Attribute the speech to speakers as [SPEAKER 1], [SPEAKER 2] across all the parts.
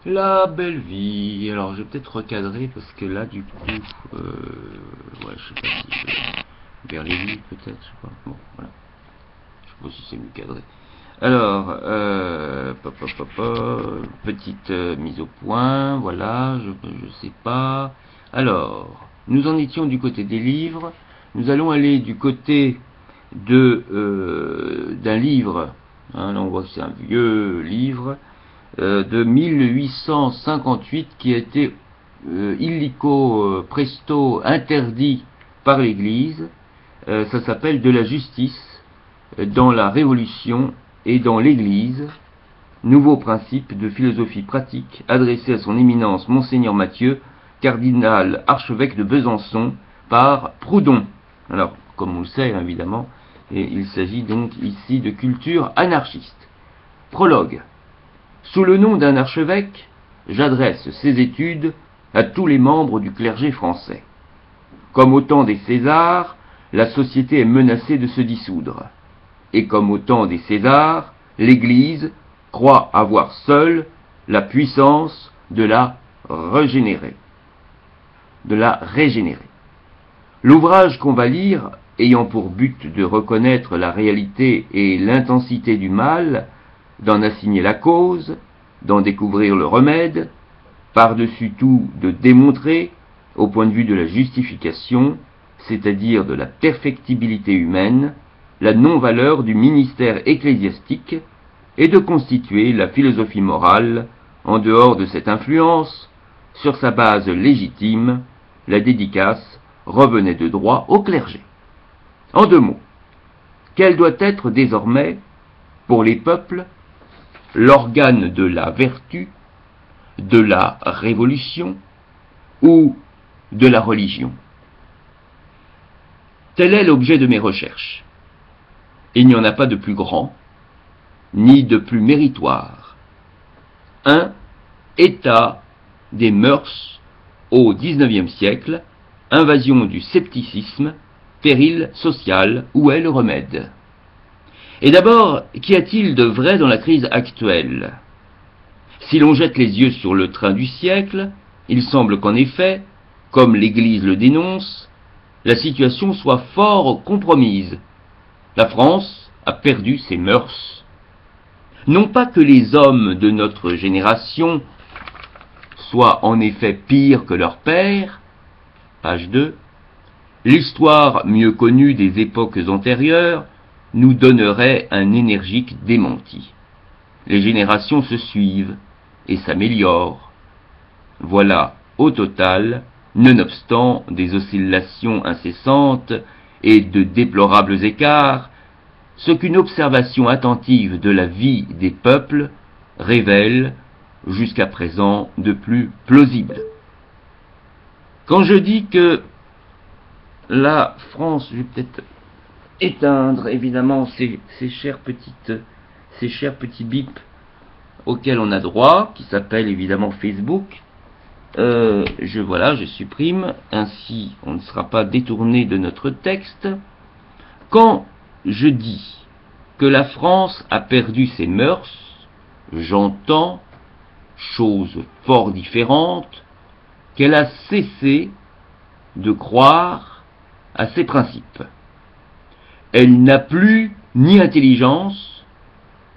[SPEAKER 1] La belle vie. Alors, je vais peut-être recadrer parce que là, du coup, ouais, je sais pas si je vais vers les livres, peut-être, je sais pas. Bon, voilà. Je sais pas si c'est mieux cadré. Alors, petite mise au point, voilà, je sais pas. Alors, nous en étions du côté des livres. Nous allons aller du côté d'un livre. Hein, là, on voit que c'est un vieux livre de 1858 qui a été illico presto interdit par l'Église. Ça s'appelle De la justice dans la Révolution et dans l'Église, nouveau principe de philosophie pratique adressé à son éminence Monseigneur Mathieu, cardinal archevêque de Besançon, par Proudhon. Alors, comme on le sait évidemment, et il s'agit donc ici de culture anarchiste. Prologue. Sous le nom d'un archevêque, j'adresse ces études à tous les membres du clergé français. Comme au temps des Césars, la société est menacée de se dissoudre. Et comme au temps des Césars, l'Église croit avoir seule la puissance de la régénérer. L'ouvrage qu'on va lire, ayant pour but de reconnaître la réalité et l'intensité du mal, d'en assigner la cause, d'en découvrir le remède, par-dessus tout de démontrer, au point de vue de la justification, c'est-à-dire de la perfectibilité humaine, la non-valeur du ministère ecclésiastique et de constituer la philosophie morale, en dehors de cette influence, sur sa base légitime, la dédicace revenait de droit au clergé. En deux mots, quel doit être désormais, pour les peuples, l'organe de la vertu, de la révolution ou de la religion? Tel est l'objet de mes recherches. Il n'y en a pas de plus grand, ni de plus méritoire. Un état des mœurs au XIXe siècle, invasion du scepticisme, péril social, où est le remède? Et d'abord, qu'y a-t-il de vrai dans la crise actuelle? Si l'on jette les yeux sur le train du siècle, il semble qu'en effet, comme l'Église le dénonce, la situation soit fort compromise. La France a perdu ses mœurs. Non pas que les hommes de notre génération soient en effet pires que leurs pères, page 2, l'histoire mieux connue des époques antérieures nous donnerait un énergique démenti. Les générations se suivent et s'améliorent. Voilà, au total, nonobstant des oscillations incessantes et de déplorables écarts, ce qu'une observation attentive de la vie des peuples révèle jusqu'à présent de plus plausible. Quand je dis que la France, je vais peut-être éteindre évidemment ces chers petits bips auxquels on a droit, qui s'appellent évidemment Facebook. Je supprime, ainsi on ne sera pas détourné de notre texte. Quand je dis que la France a perdu ses mœurs, j'entends, chose fort différente, qu'elle a cessé de croire à ses principes. Elle n'a plus ni intelligence,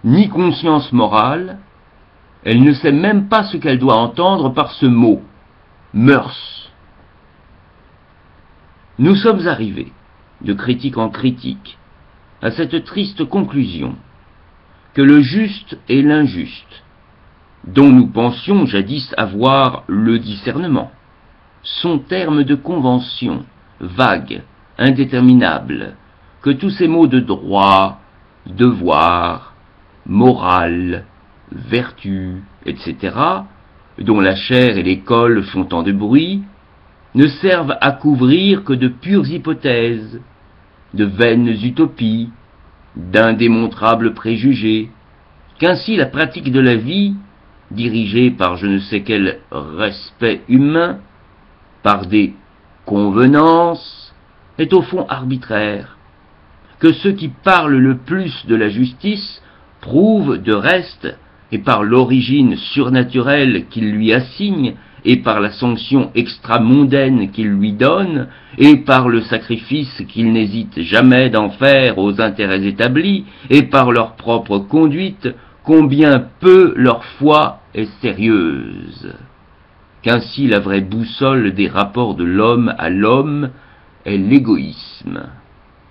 [SPEAKER 1] ni conscience morale, elle ne sait même pas ce qu'elle doit entendre par ce mot, mœurs. Nous sommes arrivés, de critique en critique, à cette triste conclusion, que le juste et l'injuste, dont nous pensions jadis avoir le discernement, sont termes de convention, vagues, indéterminables, que tous ces mots de droit, devoir, morale, vertu, etc., dont la chair et l'école font tant de bruit, ne servent à couvrir que de pures hypothèses, de vaines utopies, d'indémontrables préjugés, qu'ainsi la pratique de la vie, dirigée par je ne sais quel respect humain, par des convenances, est au fond arbitraire, que ceux qui parlent le plus de la justice prouvent de reste et par l'origine surnaturelle qu'il lui assigne, et par la sanction extramondaine qu'il lui donne, et par le sacrifice qu'il n'hésite jamais d'en faire aux intérêts établis, et par leur propre conduite, combien peu leur foi est sérieuse. Qu'ainsi la vraie boussole des rapports de l'homme à l'homme est l'égoïsme,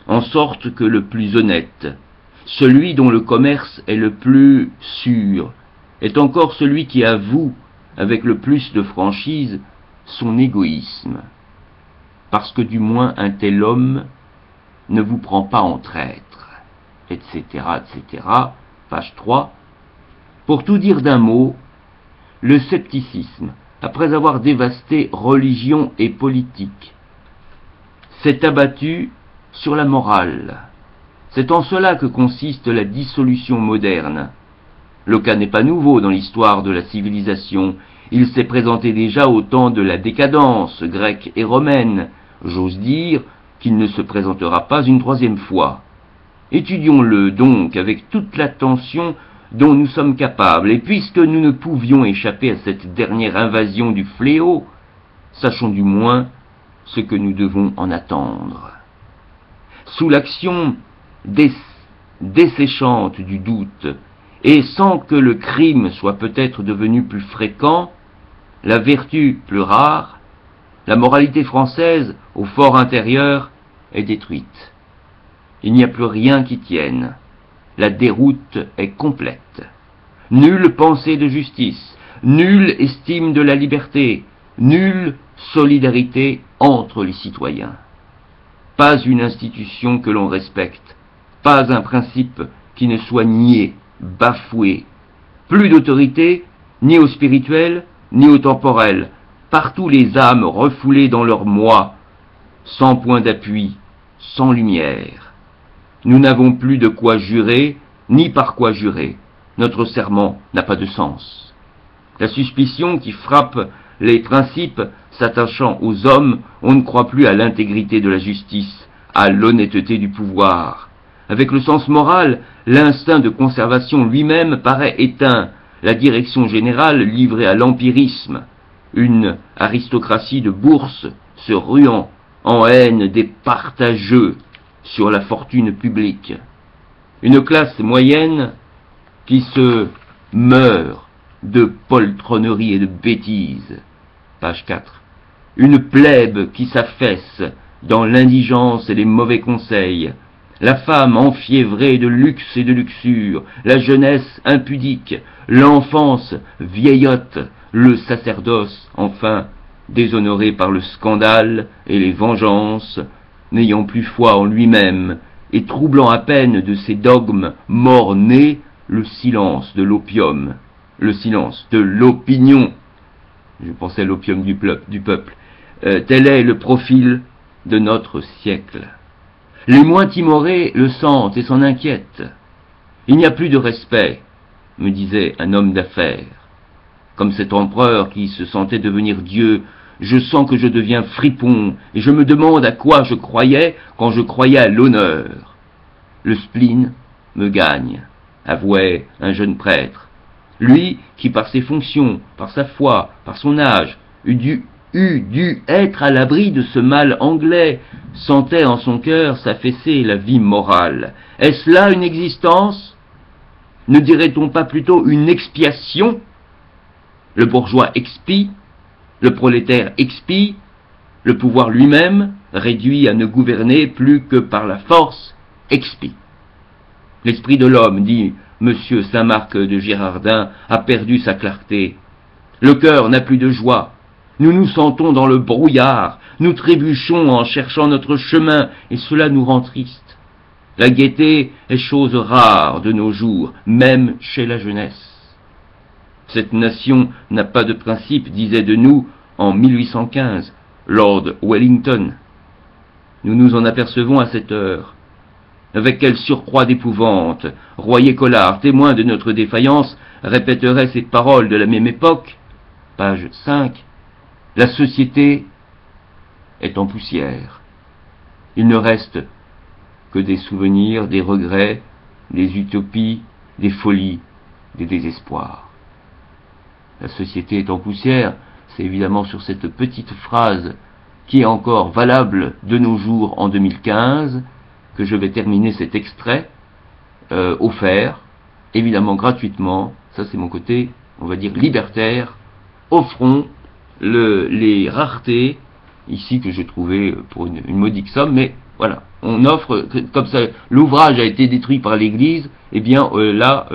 [SPEAKER 1] en sorte que le plus honnête, celui dont le commerce est le plus sûr, est encore celui qui avoue avec le plus de franchise son égoïsme, parce que du moins un tel homme ne vous prend pas en traître, etc., etc., page 3. Pour tout dire d'un mot, le scepticisme, après avoir dévasté religion et politique, s'est abattu sur la morale. C'est en cela que consiste la dissolution moderne. Le cas n'est pas nouveau dans l'histoire de la civilisation. Il s'est présenté déjà au temps de la décadence grecque et romaine. J'ose dire qu'il ne se présentera pas une troisième fois. Étudions-le donc avec toute l'attention dont nous sommes capables, et puisque nous ne pouvions échapper à cette dernière invasion du fléau, sachons du moins ce que nous devons en attendre. Sous l'action desséchante du doute, et sans que le crime soit peut-être devenu plus fréquent, la vertu plus rare, la moralité française, au fort intérieur, est détruite. Il n'y a plus rien qui tienne. La déroute est complète. Nulle pensée de justice, nulle estime de la liberté, nulle solidarité entre les citoyens. Pas une institution que l'on respecte, pas un principe qui ne soit nié, bafoué. Plus d'autorité, ni au spirituel, ni au temporel. Partout les âmes refoulées dans leur moi, sans point d'appui, sans lumière. Nous n'avons plus de quoi jurer, ni par quoi jurer. Notre serment n'a pas de sens. La suspicion qui frappe les principes s'attachant aux hommes, on ne croit plus à l'intégrité de la justice, à l'honnêteté du pouvoir. Avec le sens moral, l'instinct de conservation lui-même paraît éteint, la direction générale livrée à l'empirisme, une aristocratie de bourse se ruant en haine des partageux sur la fortune publique, une classe moyenne qui se meurt de poltronnerie et de bêtises, page 4, une plèbe qui s'affaisse dans l'indigence et les mauvais conseils, la femme enfiévrée de luxe et de luxure, la jeunesse impudique, l'enfance vieillotte, le sacerdoce, enfin, déshonoré par le scandale et les vengeances, n'ayant plus foi en lui-même, et troublant à peine de ses dogmes mort-nés le silence de l'opium, le silence de l'opinion. Je pensais à l'opium du peuple. Tel est le profil de notre siècle. Les moins timorés le sentent et s'en inquiètent. Il n'y a plus de respect, me disait un homme d'affaires. Comme cet empereur qui se sentait devenir Dieu, je sens que je deviens fripon, et je me demande à quoi je croyais quand je croyais à l'honneur. Le spleen me gagne, avouait un jeune prêtre. Lui qui, par ses fonctions, par sa foi, par son âge, eût dû être à l'abri de ce mal anglais, sentait en son cœur s'affaisser la vie morale. Est-ce là une existence? Ne dirait-on pas plutôt une expiation? Le bourgeois expie, le prolétaire expie, le pouvoir lui-même, réduit à ne gouverner plus que par la force, expie. L'esprit de l'homme, dit M. Saint-Marc de Girardin, a perdu sa clarté. Le cœur n'a plus de joie. Nous nous sentons dans le brouillard, nous trébuchons en cherchant notre chemin, et cela nous rend tristes. La gaieté est chose rare de nos jours, même chez la jeunesse. Cette nation n'a pas de principe, disait de nous, en 1815, Lord Wellington. Nous nous en apercevons à cette heure. Avec quel surcroît d'épouvante, Royer-Collard, témoin de notre défaillance, répéterait ces paroles de la même époque, page 5. La société est en poussière. Il ne reste que des souvenirs, des regrets, des utopies, des folies. des désespoirs. La société est en poussière, c'est évidemment sur cette petite phrase qui est encore valable de nos jours en 2015 que je vais terminer cet extrait offert, évidemment gratuitement. Ça c'est mon côté, on va dire, libertaire. Offrons les raretés ici que j'ai trouvées pour une modique somme, mais voilà, on offre, comme ça l'ouvrage a été détruit par l'église, et bien là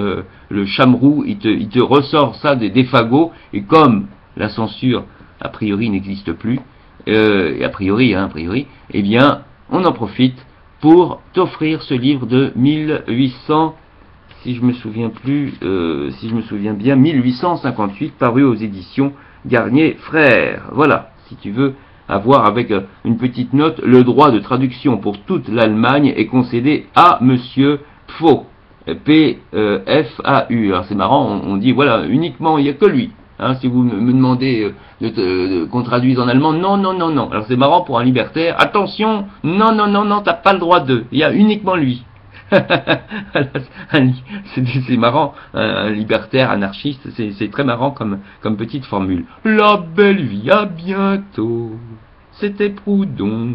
[SPEAKER 1] le chameroux il te ressort ça des fagots, et comme la censure a priori n'existe plus, et a priori, eh bien on en profite pour t'offrir ce livre de 1800, si je me souviens bien, 1858, paru aux éditions Garnier Frères. Voilà, si tu veux avoir avec une petite note, le droit de traduction pour toute l'Allemagne est concédé à Monsieur Pfau, P-F-A-U. Alors c'est marrant, on dit voilà, uniquement, il n'y a que lui. Hein, si vous me demandez qu'on traduise en allemand, non. Alors c'est marrant pour un libertaire, attention, non, t'as pas le droit de, il y a uniquement lui. C'est marrant, un libertaire anarchiste, c'est très marrant comme petite formule. La belle vie, à bientôt. C'était Proudhon.